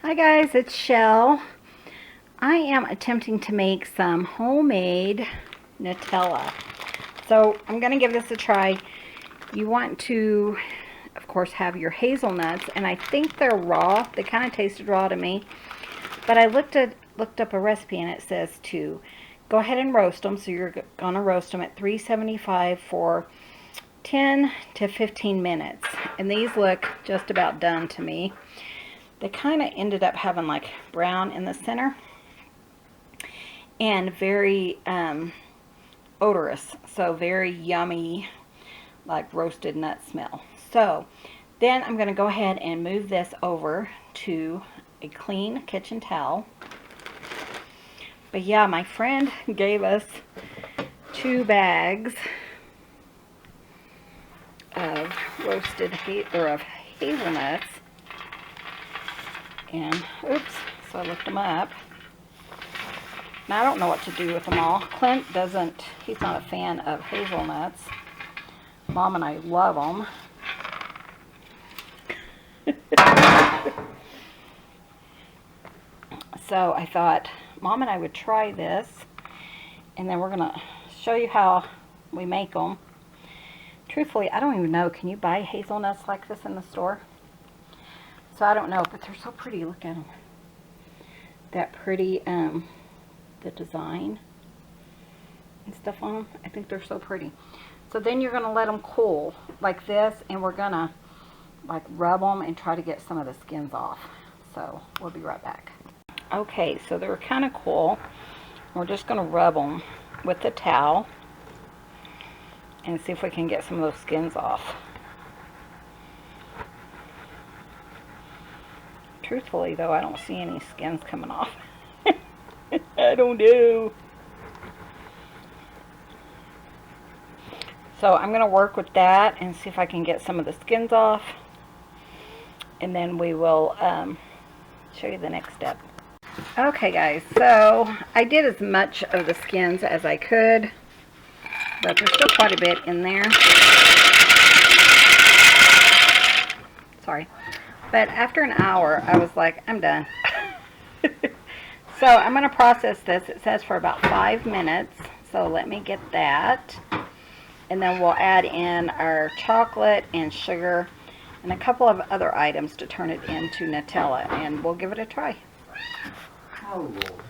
Hi guys, it's Shell. I am attempting to make some homemade Nutella. So I'm going to give this a try. You want to, of course, have your hazelnuts, and I think they're raw. They kind of tasted raw to me. But I looked up a recipe and it says to go ahead and roast them. So you're going to roast them at 375 for 10 to 15 minutes. And these look just about done to me. They kind of ended up having like brown in the center and very odorous, so very yummy, like roasted nut smell. So then I'm going to go ahead and move this over to a clean kitchen towel. But yeah, my friend gave us 2 bags of roasted hazelnuts. And oops, so I looked them up. Now I don't know what to do with them all. Clint doesn't, he's not a fan of hazelnuts. Mom and I love them. So I thought Mom and I would try this, and then we're gonna show you how we make them. Truthfully, I don't even know, can you buy hazelnuts like this in the store? So I don't know, but they're so pretty. Look at them. That pretty, the design and stuff on them. I think they're so pretty. So then you're going to let them cool like this, and we're going to like rub them and try to get some of the skins off. So we'll be right back. Okay, so they're kind of cool. We're just going to rub them with the towel and see if we can get some of those skins off. Truthfully, though, I don't see any skins coming off. I don't know. So I'm going to work with that and see if I can get some of the skins off. And then we will show you the next step. Okay, guys, so I did as much of the skins as I could, but there's still quite a bit in there. Sorry. But after an hour, I was like, I'm done. So I'm going to process this. It says for about 5 minutes. So let me get that. And then we'll add in our chocolate and sugar and a couple of other items to turn it into Nutella. And we'll give it a try. Oh, Lord.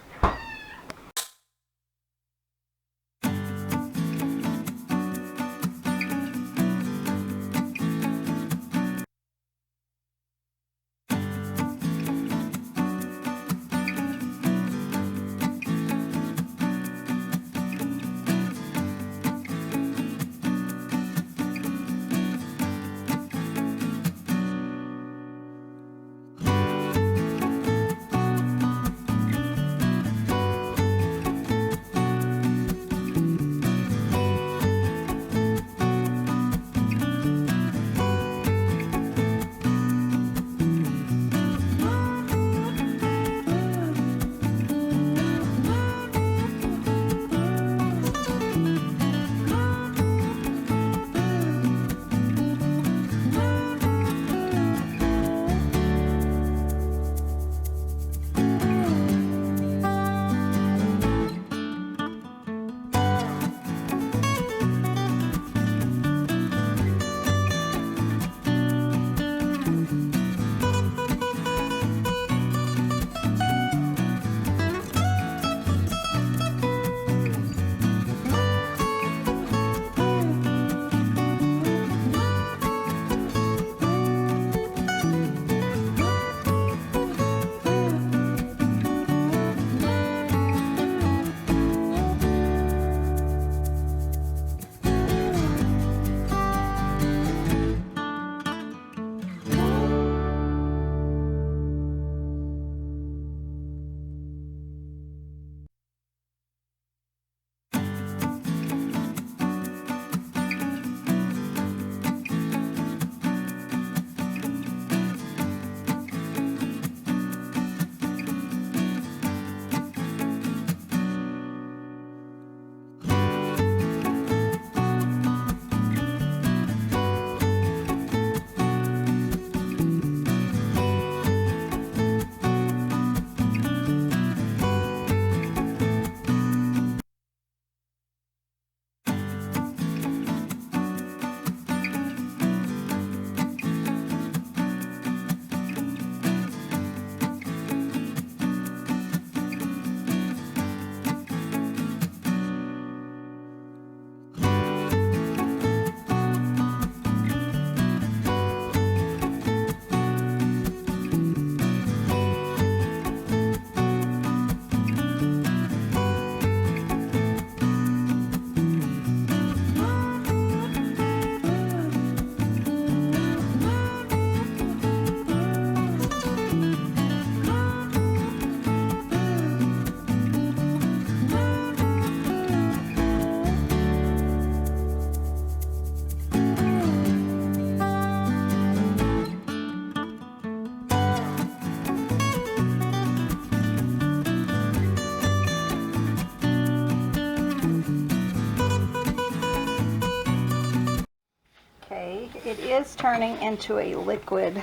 is turning into a liquid.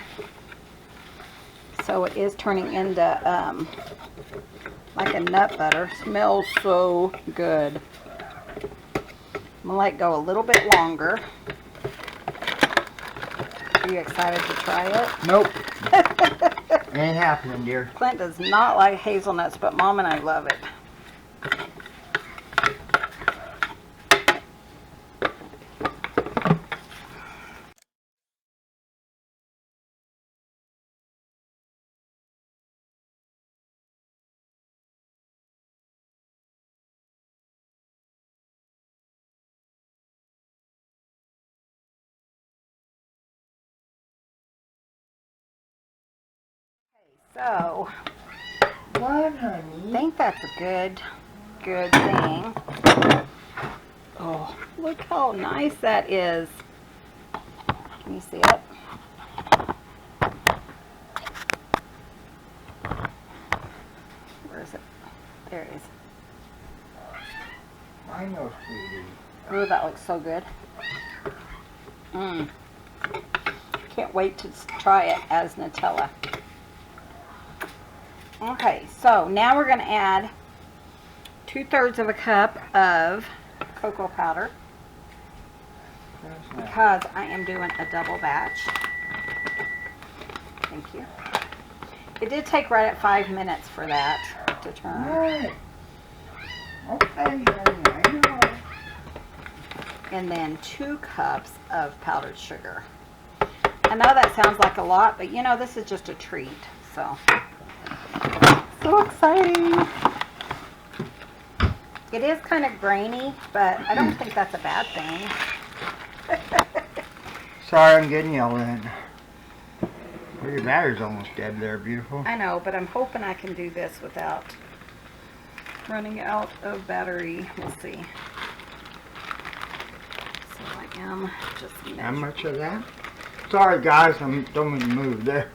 So it is turning into like a nut butter. Smells so good. I'm gonna let it go a little bit longer. Are you excited to try it? Nope. Ain't happening, dear. Clint does not like hazelnuts, but Mom and I love it. So, What, I honey? think that's a good thing. Oh, look how nice that is. Can you see it? Where is it? There it is. I know, sweetie. Oh, that looks so good. Can't wait to try it as Nutella. Okay, so now we're going to add 2/3 of a cup of cocoa powder That's nice. because I am doing a double batch. Thank you. It did take right at 5 minutes for that to turn. Alright. Okay, honey, I know. And then 2 cups of powdered sugar. I know that sounds like a lot, but you know, this is just a treat. So exciting. It is kind of grainy, but I don't think that's a bad thing. Sorry, I'm getting yelled at. Well, your battery's almost dead there, beautiful. I know, but I'm hoping I can do this without running out of battery. We'll see. So I am just How measuring. much of that? Sorry, guys, don't even move there.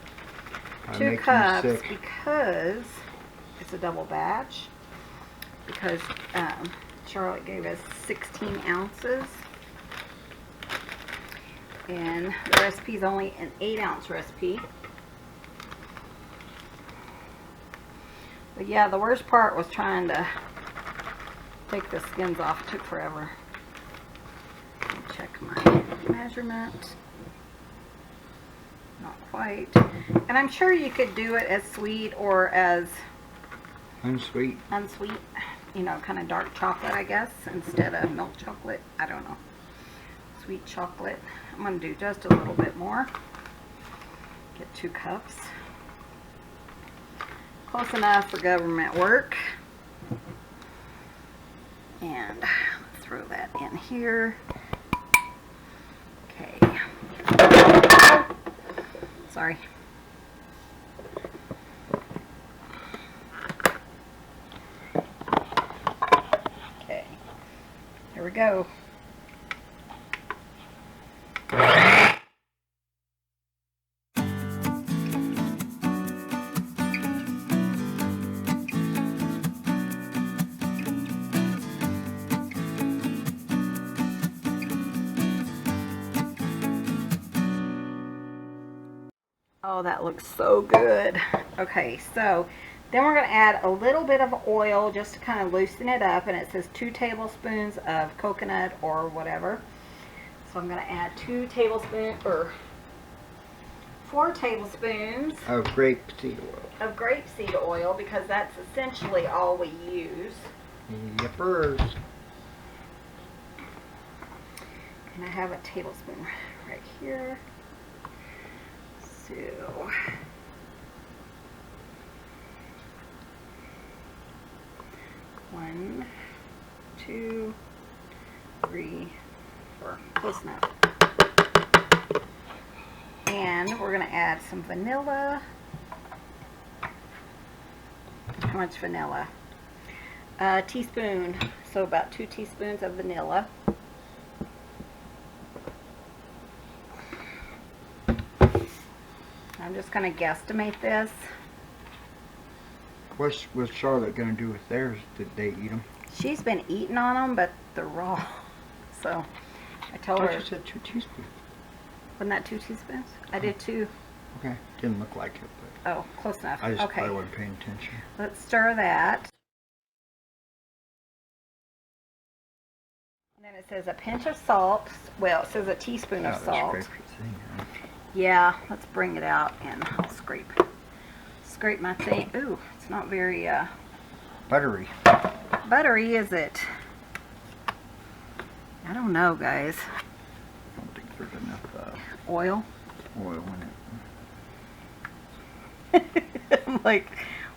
That 2 makes me cups sick. because it's a double batch. Because Charlotte gave us 16 ounces. And the recipe is only an 8-ounce recipe. But yeah, the worst part was trying to take the skins off. It took forever. Let me check my measurement. Not quite. And I'm sure you could do it as sweet or as Unsweet. unsweet. You know, kind of dark chocolate, I guess, instead of milk chocolate. I don't know. Sweet chocolate. I'm going to do just a little bit more. Get 2 cups. Close enough for government work. And let's throw that in here. Okay. Sorry. Okay. Here we go. Oh, that looks so good. Okay, so then we're going to add a little bit of oil just to kind of loosen it up, and it says 2 tablespoons of coconut or whatever. So I'm going to add 4 tablespoons Of grapeseed oil. of grapeseed oil because that's essentially all we use. Yippers. And I have a tablespoon right here. So, 1, 2, 3, 4. Close enough. And we're going to add some vanilla. How much vanilla? A teaspoon. So about 2 teaspoons of vanilla. I'm just going to guesstimate this. What's Charlotte gonna do with theirs? Did they eat them? She's been eating on them, but they're raw. So I told I her, just said 2 teaspoons. Wasn't that 2 teaspoons? I did 2. Okay. Didn't look like it, but Oh, close enough. I just Okay. probably wasn't paying attention. Let's stir that. And then it says a pinch of salt. Well, it says a teaspoon of salt. That's great thing, huh? Yeah, let's bring it out and I'll scrape my thing. Ooh, it's not very Buttery. buttery, is it? I don't know, guys. I don't think there's enough Oil. oil in it. I'm like,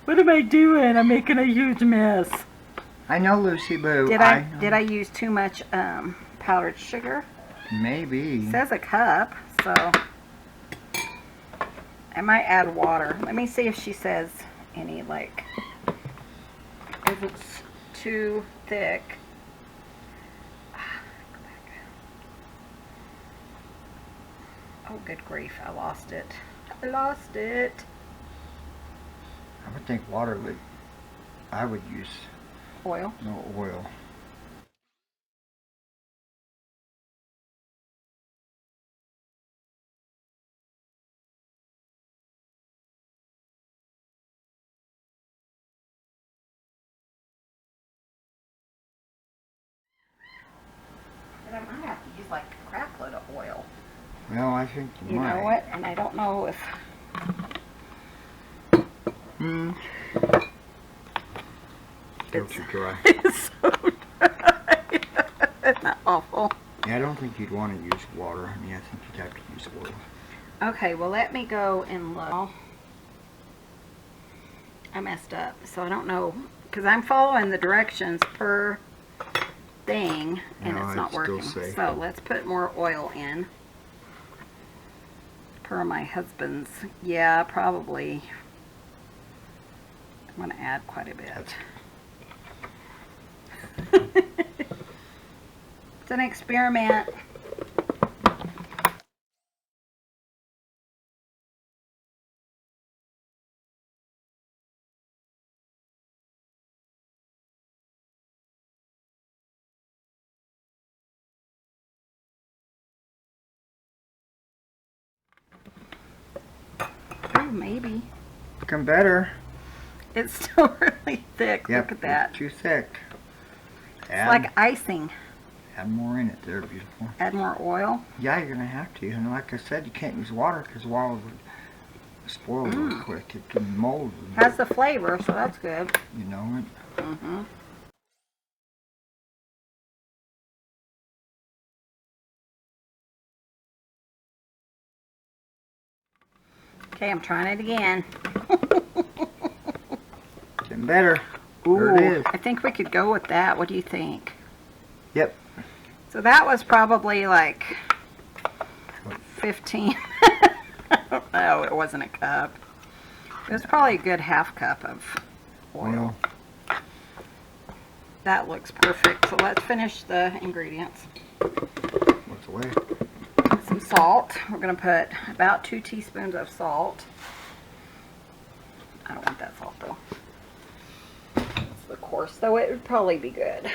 what am I doing? I'm making a huge mess. I know, Lucy Boo. Did know. I use too much powdered sugar? Maybe. It says a cup, so I might add water. Let me see if she says any, like, if it's too thick. Oh, good grief, I lost it. I lost it. I would think water would. I would use Oil. no oil. But I might have to use like a crap load of oil. Well, I think you might. You know what? And I don't know if... Still too dry. It's so dry. Isn't that awful? Yeah, I don't think you'd want to use water. I mean, I think you'd have to use oil. Okay, well let me go and look. I messed up, so I don't know, because I'm following the directions per thing, and No, it's not I'd still working. say- So let's put more oil in. Per my husband's, yeah, probably. I'm going to add quite a bit. It's an experiment. Oh, maybe. Become better. It's still really thick. Yep, Look at that. it's too thick. It's like icing. Add more in it there, beautiful. Add more oil. Yeah, you're going to have to. And like I said, you can't use water because water would spoil really quick. It can mold. Has the flavor, so that's good. You know it. Mm-hmm. Okay, I'm trying it again. Getting better. Ooh, There it is. I think we could go with that. What do you think? Yep. So that was probably like 15. I don't know, it wasn't a cup. It was probably a good half cup of oil. That looks perfect. So let's finish the ingredients. What's away? Some salt. We're going to put about 2 teaspoons of salt. I don't want that salt though. It's the coarse, though it would probably be good.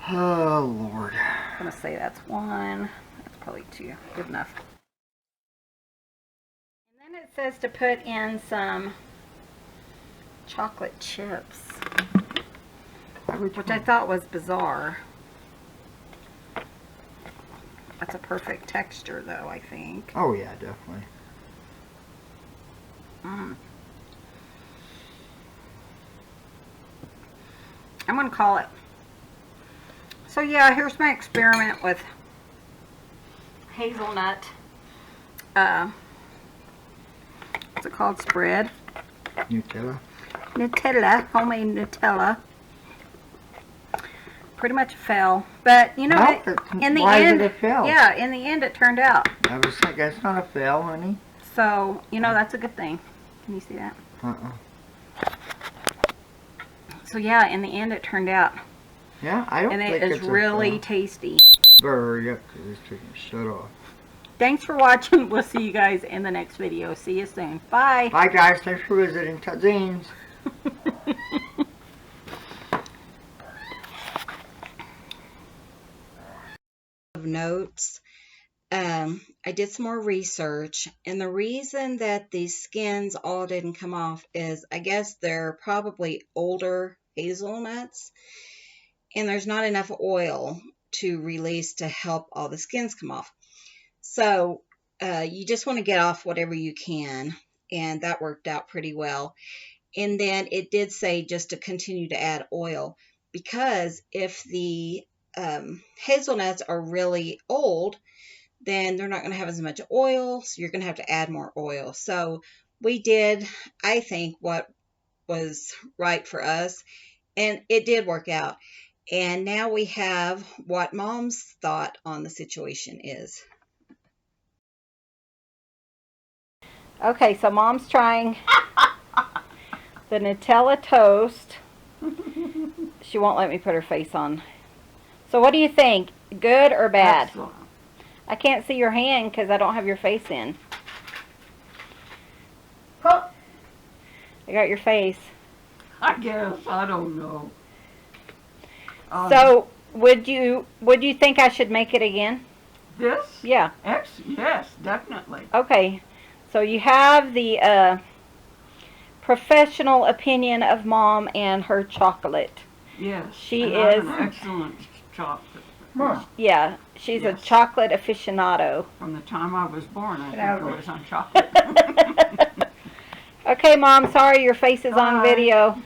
Oh, Lord. I'm going to say that's 1. That's probably 2. Good enough. And then it says to put in some chocolate chips, which I thought was bizarre. That's a perfect texture, though, I think. Oh, yeah, definitely. I'm going to call it. So, yeah, here's my experiment with hazelnut. What's it called? Spread. Nutella. Nutella. Homemade Nutella. Pretty much fell. But, you know, in the why end, did it fail? yeah, in the end, it turned out. I was like, that's not a fail, honey. So, you know, that's a good thing. Can you see that? So, yeah, in the end, it turned out. Yeah, I don't And think it is it's really tasty. Hurry up, because it's taking shut off. Thanks for watching. We'll see you guys in the next video. See you soon. Bye. Bye, guys. Thanks for visiting Tazines. notes. I did some more research, and the reason that these skins all didn't come off is I guess they're probably older hazelnuts, and there's not enough oil to release to help all the skins come off. So you just want to get off whatever you can, and that worked out pretty well. And then it did say just to continue to add oil, because if the hazelnuts are really old, then they're not going to have as much oil, so you're going to have to add more oil. So we did, I think, what was right for us, and it did work out. And now we have what Mom's thought on the situation is. Okay, so Mom's trying the Nutella toast. She won't let me put her face on. So what do you think? Good or bad? Excellent. I can't see your hand because I don't have your face in. Huh, I got your face. I guess, I don't know. So would you think I should make it again? This? Yeah. Yes, definitely. Okay. So you have the professional opinion of Mom and her chocolate. Yes. She and I'm is- an excellent chocolate. Yeah, she's Yes. a chocolate aficionado. From the time I was born, I Yeah, think I was on chocolate. Okay, Mom, sorry your face is on Bye. video.